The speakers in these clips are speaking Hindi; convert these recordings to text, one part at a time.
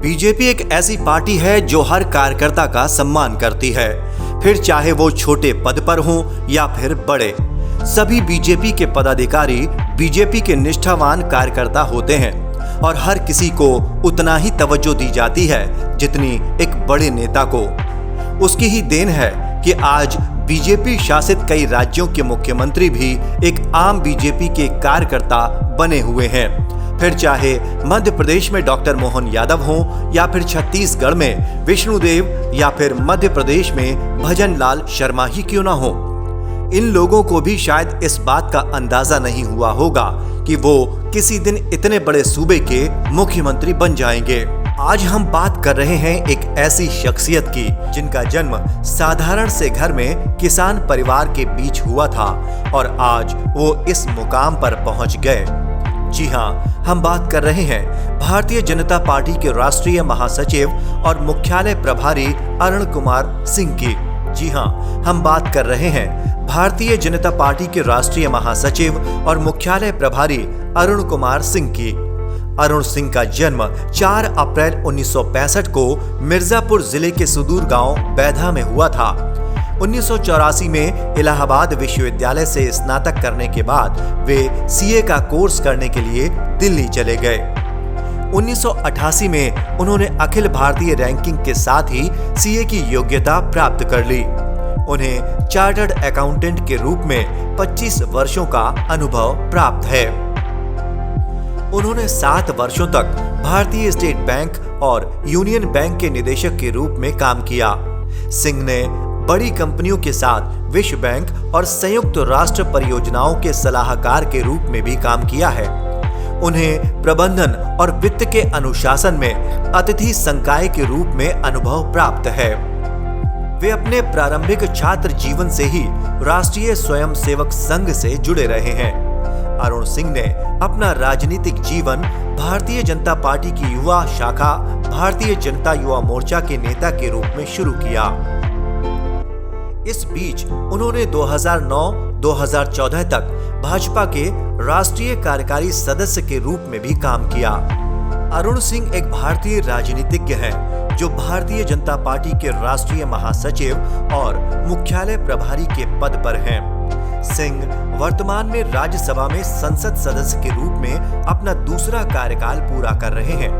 बीजेपी एक ऐसी पार्टी है जो हर कार्यकर्ता का सम्मान करती है, फिर चाहे वो छोटे पद पर हों या फिर बड़े। सभी बीजेपी के पदाधिकारी बीजेपी के निष्ठावान कार्यकर्ता होते हैं और हर किसी को उतना ही तवज्जो दी जाती है जितनी एक बड़े नेता को। उसकी ही देन है कि आज बीजेपी शासित कई राज्यों के मुख्यमंत्री भी एक आम बीजेपी के कार्यकर्ता बने हुए हैं। फिर चाहे मध्य प्रदेश में डॉक्टर मोहन यादव हों या फिर छत्तीसगढ़ में विष्णुदेव या फिर मध्य प्रदेश में भजन लाल शर्मा ही क्यों ना हो। इन लोगों को भी शायद इस बात का अंदाजा नहीं हुआ होगा कि वो किसी दिन इतने बड़े सूबे के मुख्यमंत्री बन जाएंगे। आज हम बात कर रहे हैं एक ऐसी शख्सियत की जिनका जन्म साधारण से घर में किसान परिवार के बीच हुआ था और आज वो इस मुकाम पर पहुंच गए। जी हाँ, हम बात कर रहे हैं भारतीय जनता पार्टी के राष्ट्रीय महासचिव और मुख्यालय प्रभारी अरुण कुमार सिंह की। जी हाँ, हम बात कर रहे हैं भारतीय जनता पार्टी के राष्ट्रीय महासचिव और मुख्यालय प्रभारी अरुण कुमार सिंह की। अरुण सिंह का जन्म 4 अप्रैल 1965 को मिर्जापुर जिले के सुदूर गांव बैधा में हुआ था। 1984 में इलाहाबाद विश्वविद्यालय से स्नातक करने के बाद वे सीए का कोर्स करने के लिए दिल्ली चले गए। 1988 में उन्होंने अखिल भारतीय रैंकिंग के साथ ही सीए की योग्यता प्राप्त कर ली। उन्हें चार्टर्ड अकाउंटेंट के रूप में 25 वर्षों का अनुभव प्राप्त है। उन्होंने 7 वर्षों तक भारतीय स्टेट बैंक और यूनियन बैंक के निदेशक के रूप में काम किया। सिंह ने बड़ी कंपनियों के साथ विश्व बैंक और संयुक्त राष्ट्र परियोजनाओं के सलाहकार के रूप में भी काम किया है। उन्हें प्रबंधन और वित्त के अनुशासन में अतिथि संकाय के रूप में अनुभव प्राप्त है। वे अपने प्रारंभिक छात्र जीवन से ही राष्ट्रीय स्वयंसेवक संघ से जुड़े रहे हैं। अरुण सिंह ने अपना राजनीतिक जीवन भारतीय जनता पार्टी की युवा शाखा भारतीय जनता युवा मोर्चा के नेता के रूप में शुरू किया। इस बीच उन्होंने 2009-2014 तक भाजपा के राष्ट्रीय कार्यकारी सदस्य के रूप में भी काम किया। अरुण सिंह एक भारतीय राजनीतिज्ञ हैं जो भारतीय जनता पार्टी के राष्ट्रीय महासचिव और मुख्यालय प्रभारी के पद पर हैं। सिंह वर्तमान में राज्यसभा में संसद सदस्य के रूप में अपना दूसरा कार्यकाल पूरा कर रहे हैं।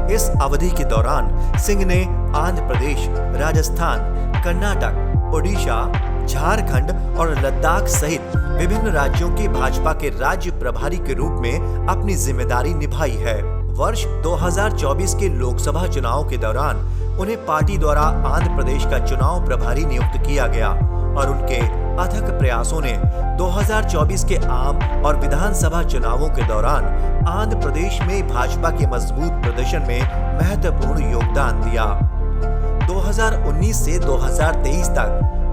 इस अवधि के दौरान सिंह ने आंध्र प्रदेश, राजस्थान, कर्नाटक, ओडिशा, झारखंड और लद्दाख सहित विभिन्न राज्यों के भाजपा के राज्य प्रभारी के रूप में अपनी जिम्मेदारी निभाई है। वर्ष 2024 के लोकसभा चुनाव के दौरान उन्हें पार्टी द्वारा आंध्र प्रदेश का चुनाव प्रभारी नियुक्त किया गया और उनके अथक प्रयासों ने 2024 के आम और विधानसभा चुनावों के दौरान आंध्र प्रदेश में भाजपा के मजबूत प्रदर्शन में महत्वपूर्ण योगदान दिया। 2019 से 2023 तक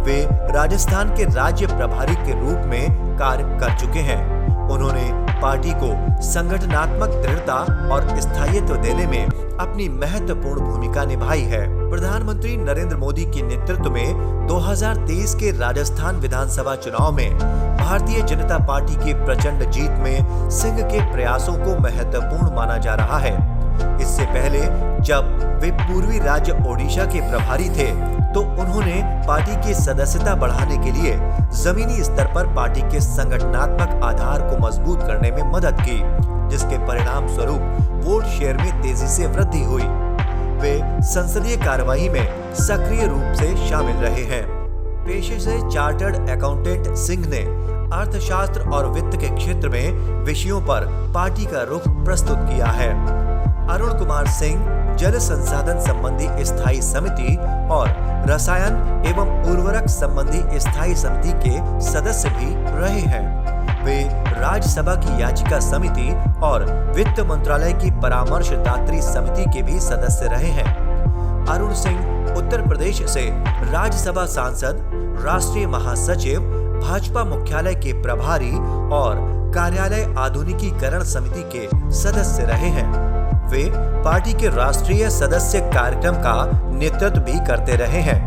वे राजस्थान के राज्य प्रभारी के रूप में कार्य कर चुके हैं। उन्होंने पार्टी को संगठनात्मक दृढ़ता और स्थायित्व देने में अपनी महत्वपूर्ण भूमिका निभाई है। प्रधानमंत्री नरेंद्र मोदी के नेतृत्व में 2023 के राजस्थान विधानसभा चुनाव में भारतीय जनता पार्टी की प्रचंड जीत में सिंह के प्रयासों को महत्वपूर्ण माना जा रहा है। इससे पहले जब वे पूर्वी राज्य ओडिशा के प्रभारी थे तो उन्होंने पार्टी की सदस्यता बढ़ाने के लिए जमीनी स्तर पर पार्टी के संगठनात्मक आधार को मजबूत करने में मदद की, जिसके परिणाम स्वरूप वोट शेयर में तेजी से वृद्धि हुई। वे संसदीय कार्यवाही में सक्रिय रूप से शामिल रहे हैं। पेशे से चार्टर्ड अकाउंटेंट सिंह ने अर्थशास्त्र और वित्त के क्षेत्र में विषयों पर पार्टी का रुख प्रस्तुत किया है। अरुण कुमार सिंह जल संसाधन संबंधी स्थायी समिति और रसायन एवं उर्वरक संबंधी स्थायी समिति के सदस्य भी रहे हैं। वे राज्यसभा की याचिका समिति और वित्त मंत्रालय की परामर्शदात्री समिति के भी सदस्य रहे हैं। अरुण सिंह उत्तर प्रदेश से राज्यसभा सांसद, राष्ट्रीय महासचिव, भाजपा मुख्यालय के प्रभारी और कार्यालय आधुनिकीकरण समिति के सदस्य रहे हैं। वे पार्टी के राष्ट्रीय सदस्य कार्यक्रम का नेतृत्व भी करते रहे हैं।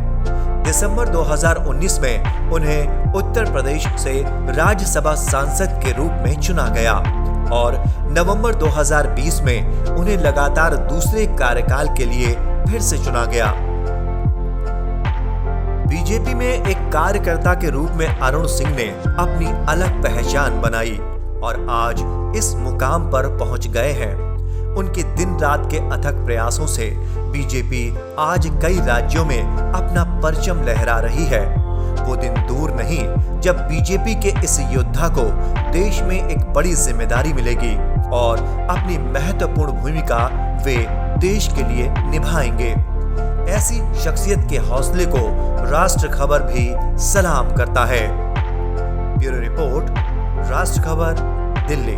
दिसंबर 2019 में उन्हें उत्तर प्रदेश से राज्यसभा सांसद के रूप में चुना गया। और नवंबर 2020 में उन्हें लगातार दूसरे कार्यकाल के लिए फिर से चुना गया। बीजेपी में एक कार्यकर्ता के रूप में अरुण सिंह ने अपनी अलग पहचान बनाई और आज इस मुकाम पर पहुंच गए हैं। उनके दिन रात के अथक प्रयासों से बीजेपी आज कई राज्यों में अपना परचम लहरा रही है। वो दिन दूर नहीं जब बीजेपी के इस योद्धा को देश में एक बड़ी जिम्मेदारी मिलेगी और अपनी महत्वपूर्ण भूमिका वे देश के लिए निभाएंगे। ऐसी शख्सियत के हौसले को राष्ट्र खबर भी सलाम करता है। ब्यूरो रिपोर्ट, राष्ट्र खबर, दिल्ली।